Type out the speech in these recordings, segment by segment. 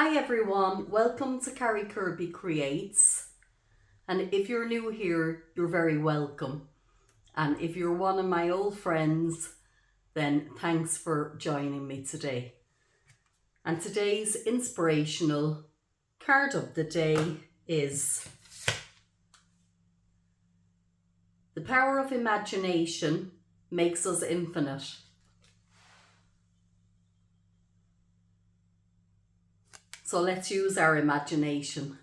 Hi everyone, welcome to Carrie Kirby Creates, and if you're new here, you're very welcome, and if you're one of my old friends, then thanks for joining me today. And today's inspirational card of the day is the power of imagination makes us infinite. So let's use our imagination.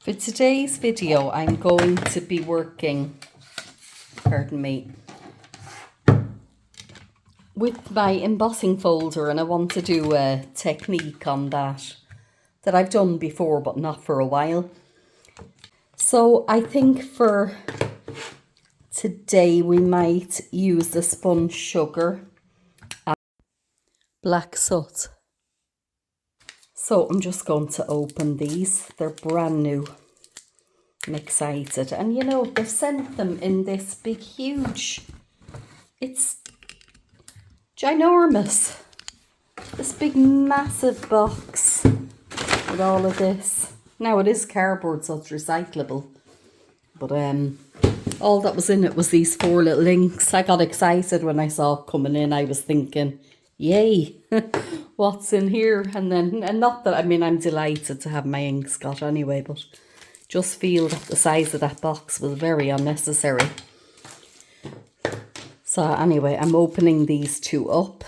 For today's video, I'm going to be working, with my embossing folder, and I want to do a technique on that I've done before but not for a while. So I think for today we might use the Spun Sugar and black soot. So I'm just going to open these. They're brand new. I'm excited. And you know, they've sent them in this big, huge, it's ginormous. This big, massive box with all of this. Now it is cardboard, so it's recyclable. But all that was in it was these 4 little inks. I got excited when I saw it coming in. I was thinking, yay, what's in here? And not that, I mean, I'm delighted to have my inks got anyway, but just feel that the size of that box was very unnecessary. So anyway, I'm opening these 2 up.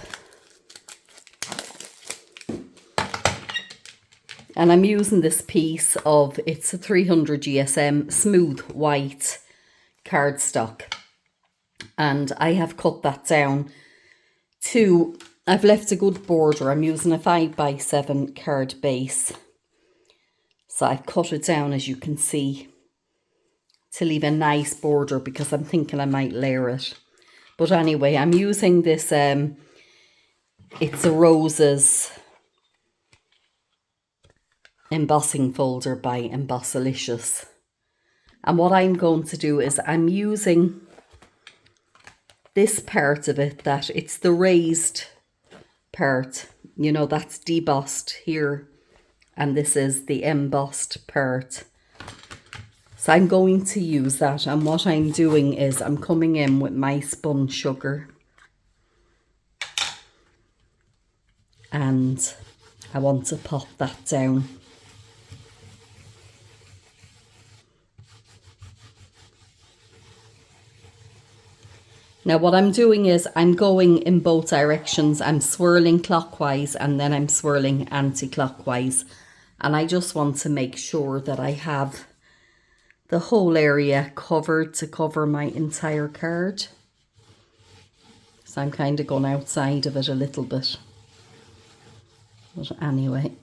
And I'm using this piece of, it's a 300 GSM smooth white cardstock. And I have cut that down to, I've left a good border. I'm using a 5x7 card base. So I've cut it down, as you can see, to leave a nice border because I'm thinking I might layer it. But anyway, I'm using this, it's a Roses embossing folder by Embossalitious. And what I'm going to do is I'm using this part of it, that it's the raised part, you know, that's debossed here, and this is the embossed part. So I'm going to use that, and what I'm doing is I'm coming in with my Spun Sugar, and I want to pop that down. Now what I'm doing is I'm going in both directions. I'm swirling clockwise and then I'm swirling anti-clockwise. And I just want to make sure that I have the whole area covered to cover my entire card. So I'm kind of going outside of it a little bit. But anyway.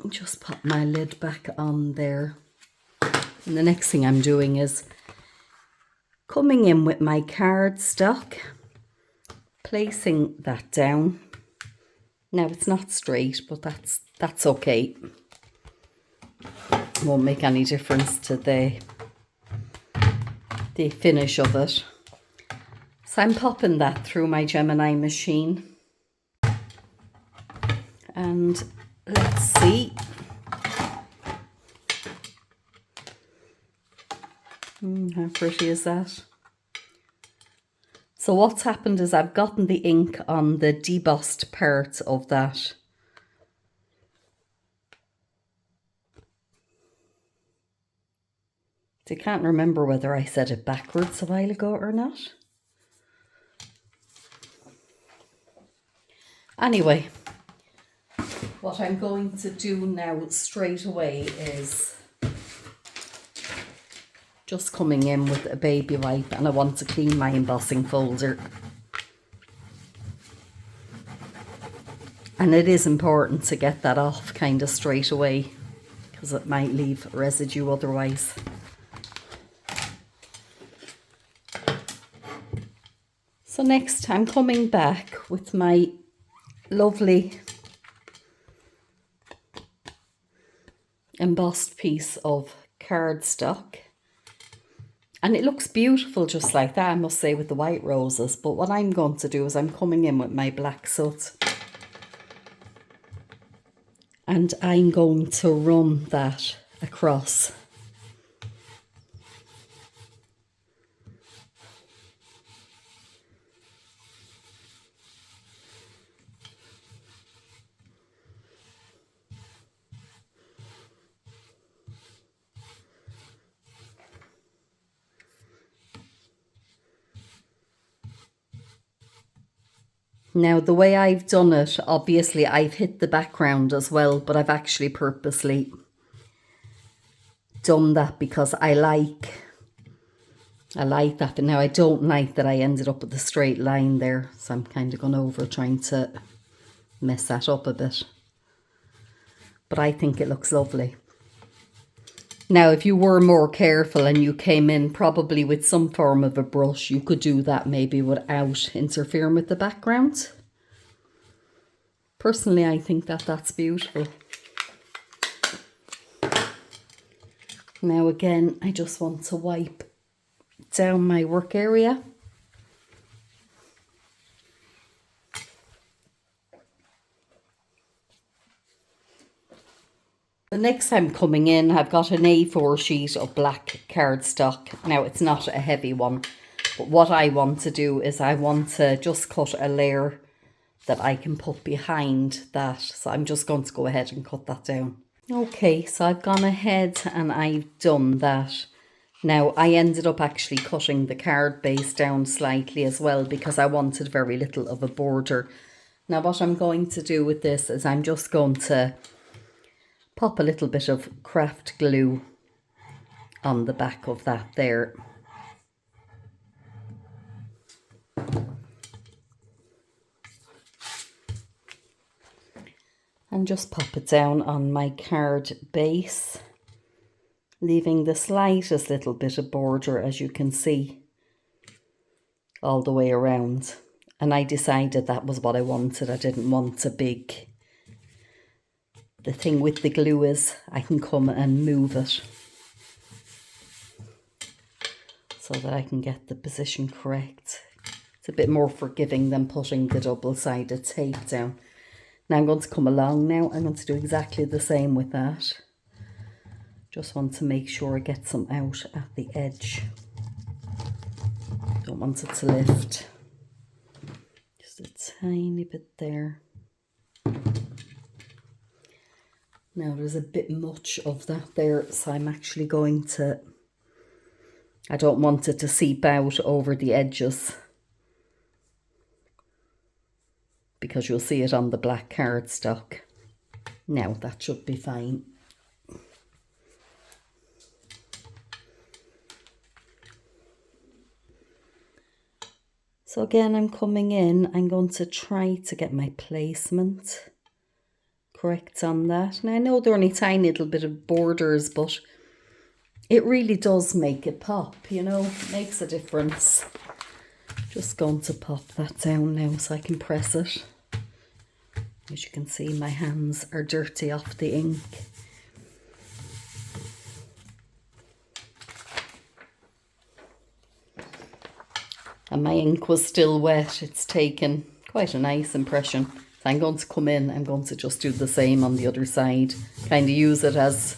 Just pop my lid back on there. And the next thing I'm doing is coming in with my cardstock, placing that down. Now it's not straight, but that's okay. Won't make any difference to the finish of it. So I'm popping that through my Gemini machine. And let's see. How pretty is that? So what's happened is I've gotten the ink on the debossed part of that. I can't remember whether I said it backwards a while ago or not. Anyway, what I'm going to do now straight away is just coming in with a baby wipe, and I want to clean my embossing folder. And it is important to get that off kind of straight away because it might leave residue otherwise. So next I'm coming back with my lovely embossed piece of cardstock. And it looks beautiful just like that, I must say, with the white roses. But what I'm going to do is I'm coming in with my black soot. And I'm going to run that across. Now, the way I've done it, obviously I've hit the background as well, but I've actually purposely done that because I like that. But now I don't like that I ended up with a straight line there. So I'm kind of going over trying to mess that up a bit. But I think it looks lovely. Now, if you were more careful and you came in probably with some form of a brush, you could do that maybe without interfering with the background. Personally, I think that that's beautiful. Now again, I just want to wipe down my work area. The next time coming in, I've got an A4 sheet of black cardstock. Now, it's not a heavy one, but what I want to do is I want to just cut a layer that I can put behind that. So I'm just going to go ahead and cut that down. Okay, so I've gone ahead and I've done that. Now, I ended up actually cutting the card base down slightly as well because I wanted very little of a border. Now, what I'm going to do with this is I'm just going to pop a little bit of craft glue on the back of that there. And just pop it down on my card base, leaving the slightest little bit of border, as you can see, all the way around. And I decided that was what I wanted. I didn't want a big... The thing with the glue is I can come and move it so that I can get the position correct. It's a bit more forgiving than putting the double-sided tape down. Now I'm going to come along now. I'm going to do exactly the same with that. Just want to make sure I get some out at the edge. Don't want it to lift. Just a tiny bit there. Now there's a bit much of that there, so I'm actually going to... I don't want it to seep out over the edges, because you'll see it on the black cardstock. Now that should be fine. So again, I'm coming in, I'm going to try to get my placement correct on that. Now I know they're only tiny little bit of borders, but it really does make it pop, you know, it makes a difference. Just going to pop that down now so I can press it. As you can see, my hands are dirty off the ink. And my ink was still wet. It's taken quite a nice impression. So I'm going to come in, I'm going to just do the same on the other side. Kind of use it as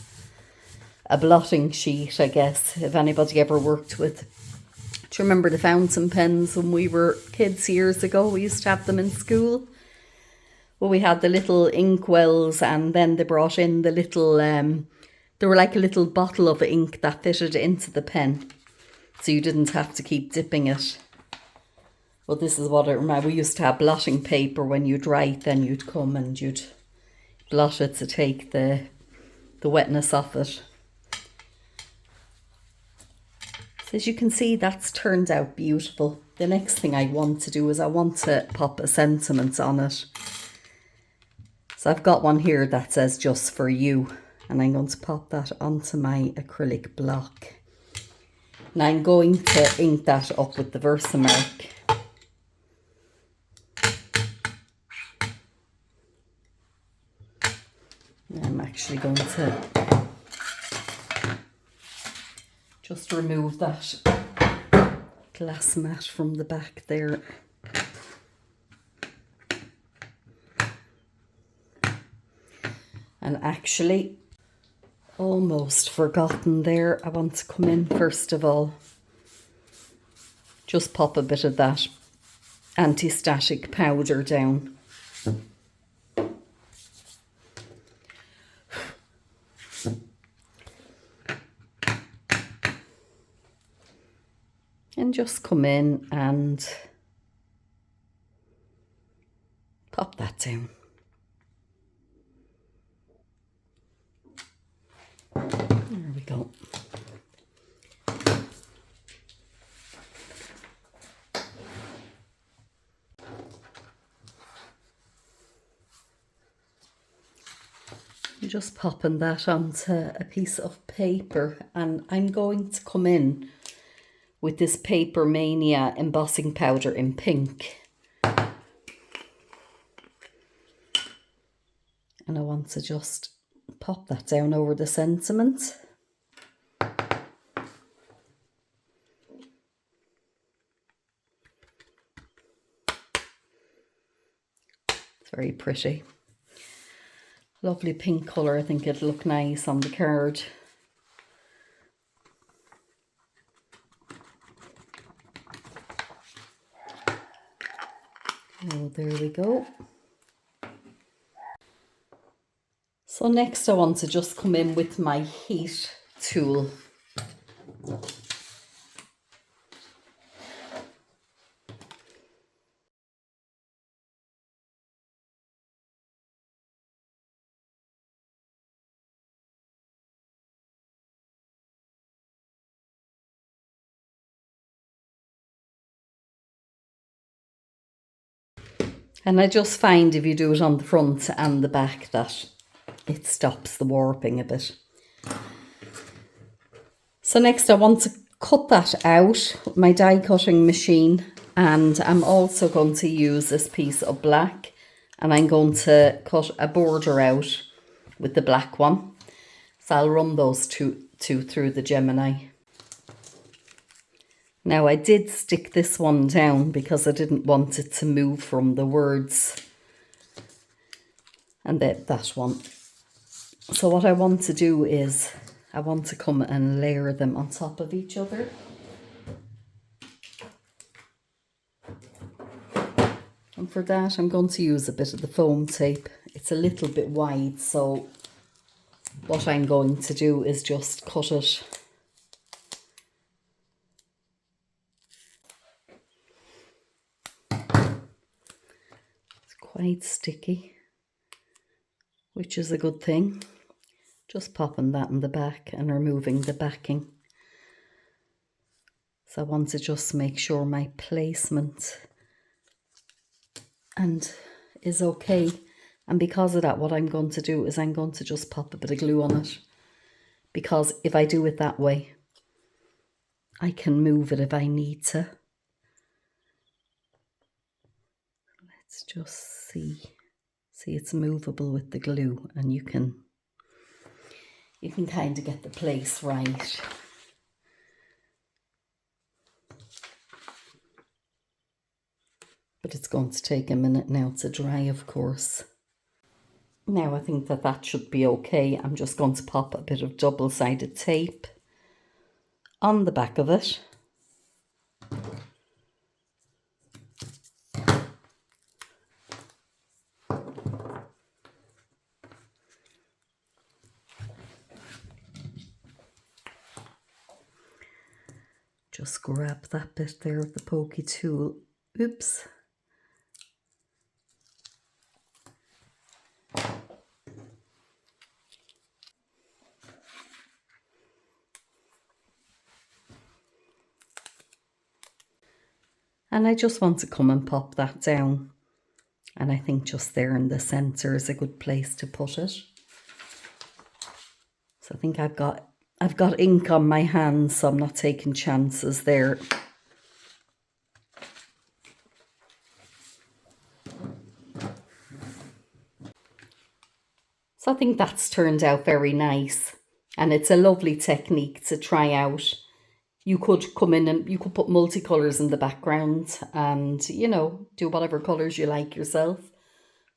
a blotting sheet, I guess, if anybody ever worked with. Do you remember the fountain pens when we were kids years ago? We used to have them in school. Well, we had the little ink wells, and then they brought in the little, they were like a little bottle of ink that fitted into the pen. So you didn't have to keep dipping it. Well, this is what I remember. We used to have blotting paper. When you'd write, then you'd come and you'd blot it to take the wetness off it. So as you can see, that's turned out beautiful. The next thing I want to do is I want to pop a sentiment on it. So I've got one here that says "Just for you," and I'm going to pop that onto my acrylic block. And I'm going to ink that up with the Versamark. I'm actually going to Just remove that glass mat from the back there. And actually, almost forgotten there, I want to come in first of all. Just pop a bit of that anti-static powder down. And just come in and pop that down. There we go. I'm just popping that onto a piece of paper, and I'm going to come in with this Papermania embossing powder in pink. And I want to just pop that down over the sentiment. It's very pretty. Lovely pink colour. I think it'll look nice on the card. Oh, there we go. So next I want to just come in with my heat tool. And I just find if you do it on the front and the back that it stops the warping a bit. So next I want to cut that out with my die cutting machine, and I'm also going to use this piece of black, and I'm going to cut a border out with the black one. So I'll run those two through the Gemini. Now I did stick this one down because I didn't want it to move from the words, and that one. So what I want to do is I want to come and layer them on top of each other. And for that I'm going to use a bit of the foam tape. It's a little bit wide, so what I'm going to do is just cut it. It's quite sticky, which is a good thing. Just popping that in the back and removing the backing. So I want to just make sure my placement is okay. And because of that, what I'm going to do is I'm going to just pop a bit of glue on it. Because if I do it that way, I can move it if I need to. Let's just see. See, it's movable with the glue, and you can kind of get the place right. But it's going to take a minute now to dry, of course. Now I think that should be okay. I'm just going to pop a bit of double-sided tape on the back of it. Just grab that bit there with the pokey tool. Oops. And I just want to come and pop that down. And I think just there in the centre is a good place to put it. So I think I've got ink on my hands, so I'm not taking chances there. So I think that's turned out very nice, and it's a lovely technique to try out You could come in and you could put multicolours in the background and, you know, do whatever colours you like yourself.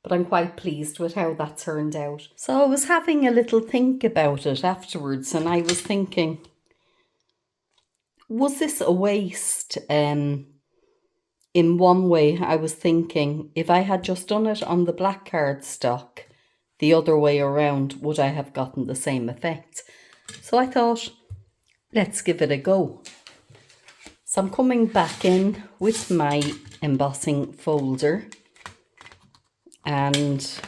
But I'm quite pleased with how that turned out. So I was having a little think about it afterwards, and I was thinking, was this a waste? In one way, I was thinking, if I had just done it on the black cardstock the other way around, would I have gotten the same effect? So I thought, let's give it a go. So I'm coming back in with my embossing folder, and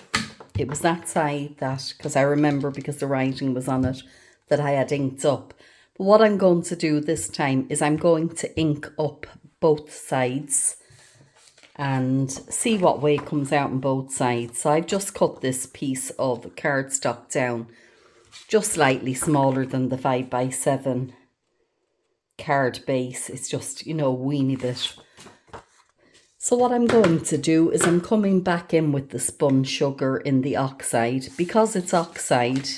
it was that side that, because I remember, because the writing was on it, that I had inked up. But what I'm going to do this time is I'm going to ink up both sides and see what way it comes out on both sides. So I've just cut this piece of cardstock down just slightly smaller than the 5x7 card base. It's just, you know, a weeny bit. So what I'm going to do is I'm coming back in with the Spun Sugar in the Oxide. Because it's Oxide,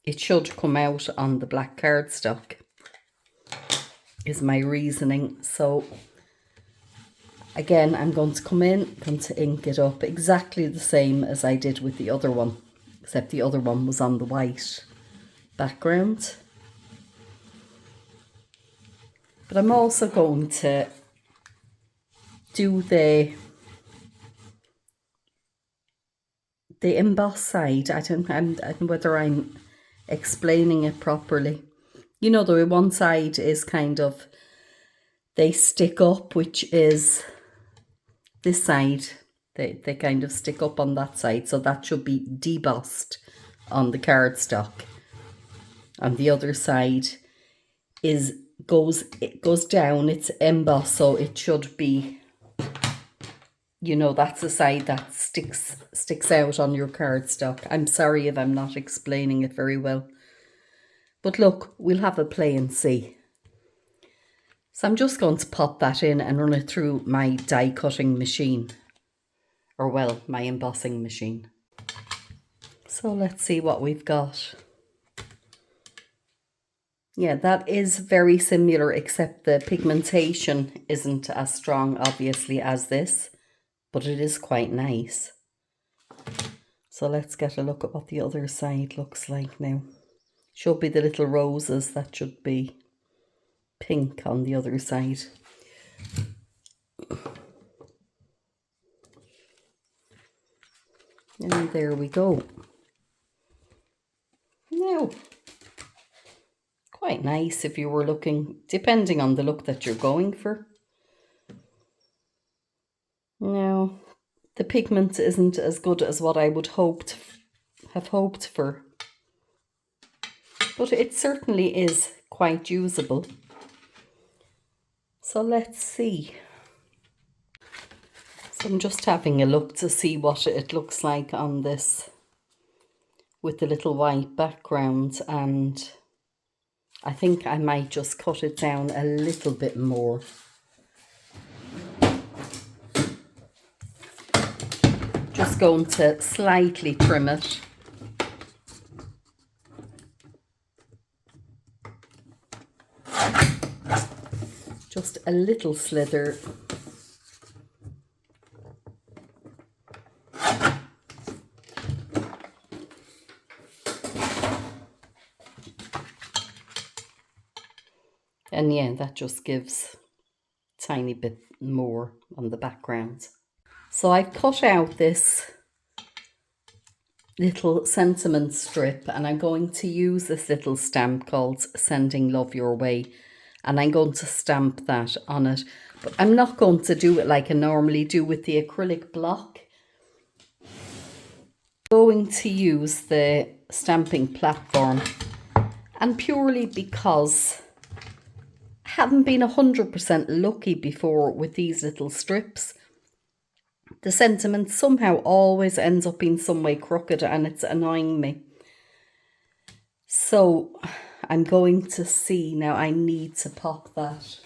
it should come out on the black cardstock, is my reasoning. So again, I'm going to come in, going to ink it up exactly the same as I did with the other one, except the other one was on the white background. But I'm also going to do the emboss side. I don't know whether I'm explaining it properly. You know, the one side is kind of, they stick up, which is this side. They kind of stick up on that side, so that should be debossed on the cardstock. On the other side it goes down, it's embossed, so it should be, you know, that's the side that sticks out on your cardstock. I'm sorry if I'm not explaining it very well. But look, we'll have a play and see. So I'm just going to pop that in and run it through my die cutting machine. Or well, my embossing machine. So let's see what we've got. Yeah, that is very similar, except the pigmentation isn't as strong, obviously, as this. But it is quite nice. So let's get a look at what the other side looks like now. Should be the little roses, that should be pink on the other side. And there we go. Now, quite nice if you were looking, depending on the look that you're going for. Now, the pigment isn't as good as what I would have hoped for. But it certainly is quite usable. So let's see. So I'm just having a look to see what it looks like on this with the little white background, and I think I might just cut it down a little bit more. Just going to slightly trim it. Just a little slither. And yeah, that just gives a tiny bit more on the background. So I've cut out this little sentiment strip, and I'm going to use this little stamp called Sending Love Your Way, and I'm going to stamp that on it. But I'm not going to do it like I normally do with the acrylic block. I'm going to use the stamping platform, and purely because I haven't been 100% lucky before with these little strips. The sentiment somehow always ends up being some way crooked, and it's annoying me. So I'm going to see now. I need to pop that.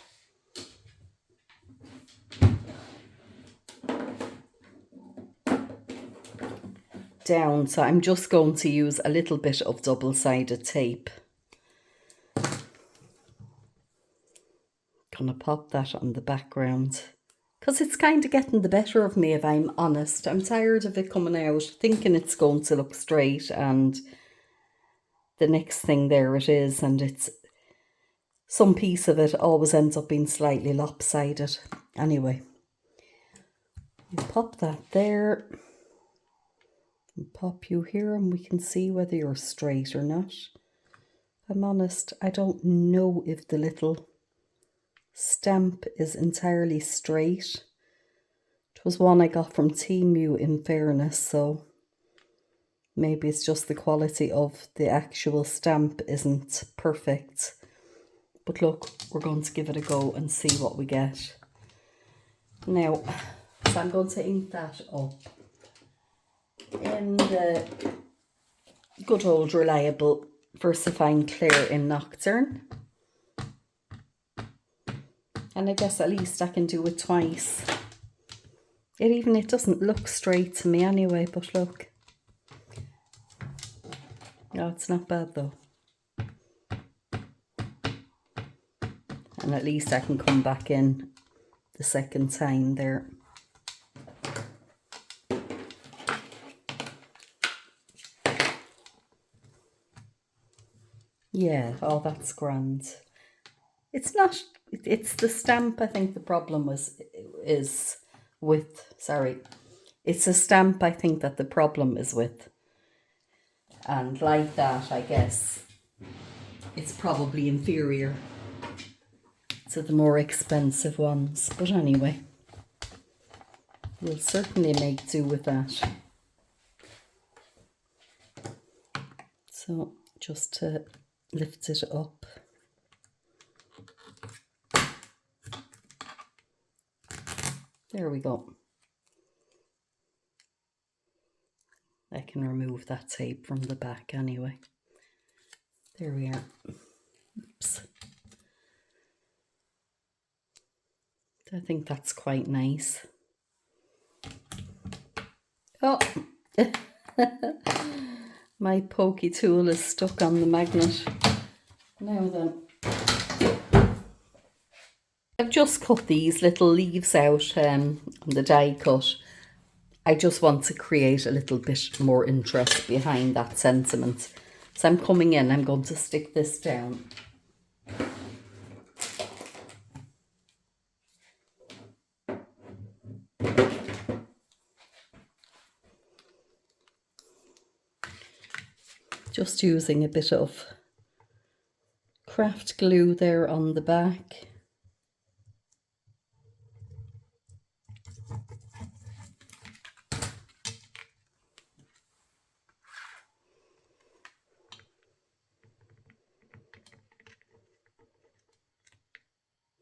Down. So I'm just going to use a little bit of double-sided tape. pop that on the background. Because it's kind of getting the better of me, if I'm honest. I'm tired of it coming out, thinking it's going to look straight, and the next thing there it is, and it's some piece of it always ends up being slightly lopsided. Anyway, you pop that there, and pop you here, and we can see whether you're straight or not. If I'm honest, I don't know if the little stamp is entirely straight. It was one I got from Temu, in fairness, so maybe it's just the quality of the actual stamp isn't perfect. But look, we're going to give it a go and see what we get. Now, so I'm going to ink that up in the good old reliable Versafine Clair in Nocturn. And I guess at least I can do it twice. It doesn't look straight to me anyway, but look. No, it's not bad though. And at least I can come back in the second time there. Yeah, oh, that's grand. It's not, it's the stamp I think the problem is with, sorry. It's a stamp I think that the problem is with. And like that, I guess, it's probably inferior to the more expensive ones. But anyway, we'll certainly make do with that. So just to lift it up. There we go. I can remove that tape from the back anyway. There we are. Oops. I think that's quite nice. Oh, my pokey tool is stuck on the magnet. Now then, I've just cut these little leaves out on the die cut. I just want to create a little bit more interest behind that sentiment. So I'm coming in, I'm going to stick this down. Just using a bit of craft glue there on the back.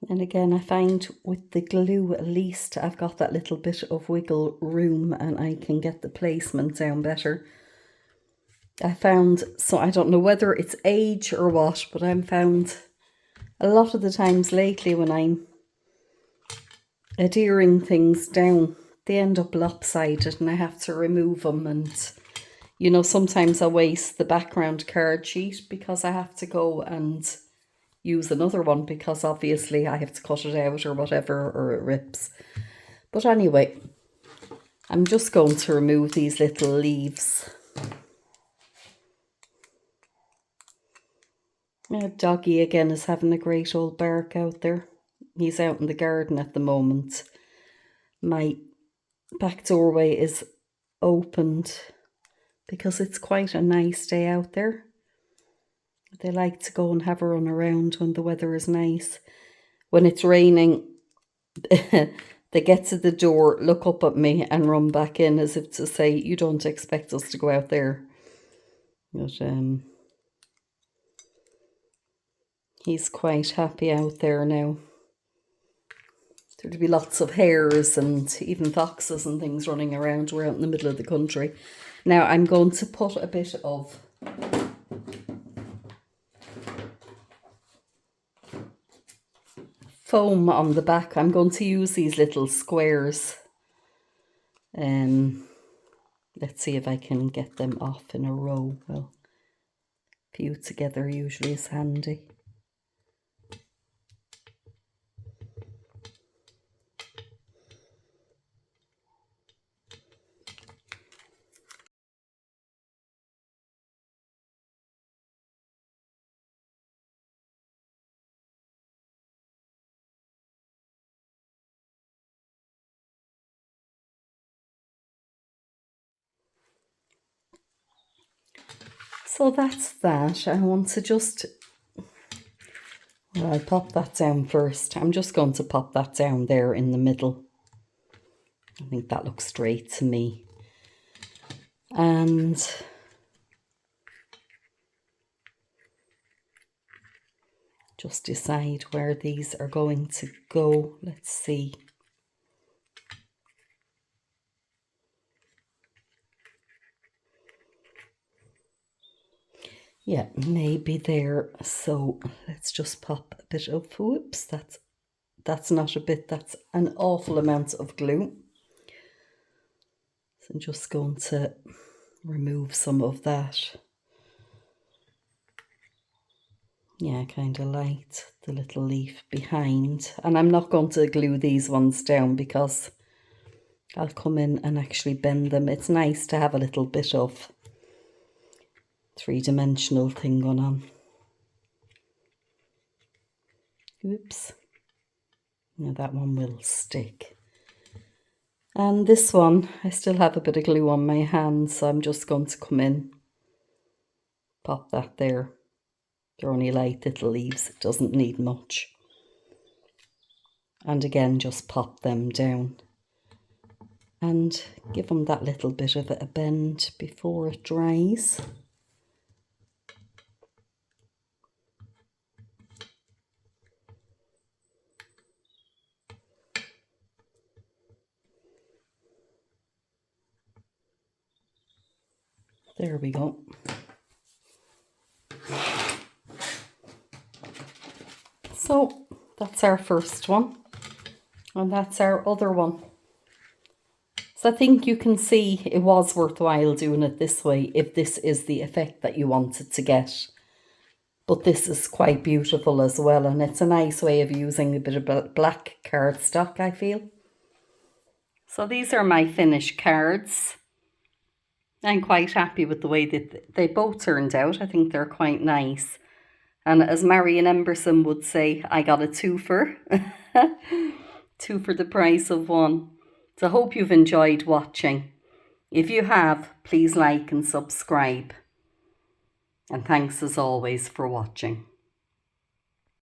And again, I find with the glue, at least I've got that little bit of wiggle room and I can get the placement down better. I found, so I don't know whether it's age or what, but I've found a lot of the times lately when I'm adhering things down, they end up lopsided and I have to remove them. And, you know, sometimes I waste the background card sheet because I have to go and use another one because obviously I have to cut it out or whatever, or it rips. But anyway, I'm just going to remove these little leaves. Doggy again is having a great old bark out there. He's out in the garden at the moment. My back doorway is opened because it's quite a nice day out there. They like to go and have a run around when the weather is nice. When it's raining, they get to the door, look up at me and run back in as if to say, you don't expect us to go out there. But he's quite happy out there now. There'd be lots of hares and even foxes and things running around. We're out in the middle of the country. Now I'm going to put a bit of foam on the back. I'm going to use these little squares. Let's see if I can get them off in a row. Well, a few together usually is handy. So that's that. I want to just, well, I'll pop that down first. I'm just going to pop that down there in the middle. I think that looks straight to me. And just decide where these are going to go. Let's see. Yeah, maybe there. So let's just pop a bit of, whoops, that's not a bit, that's an awful amount of glue. So I'm just going to remove some of that. Yeah, kind of light the little leaf behind. And I'm not going to glue these ones down because I'll come in and actually bend them. It's nice to have a little bit of three-dimensional thing going on. Oops. Now that one will stick. And this one, I still have a bit of glue on my hand, so I'm just going to come in, pop that there. They're only light little leaves, it doesn't need much. And again, just pop them down. And give them that little bit of a bend before it dries. There we go. So that's our first one, and that's our other one. So I think you can see it was worthwhile doing it this way if this is the effect that you wanted to get. But this is quite beautiful as well, and it's a nice way of using a bit of black cardstock, I feel. So these are my finished cards. I'm quite happy with the way that they both turned out. I think they're quite nice. And as Marion Emberson would say, I got a twofer. Two for the price of one. So I hope you've enjoyed watching. If you have, please like and subscribe. And thanks as always for watching.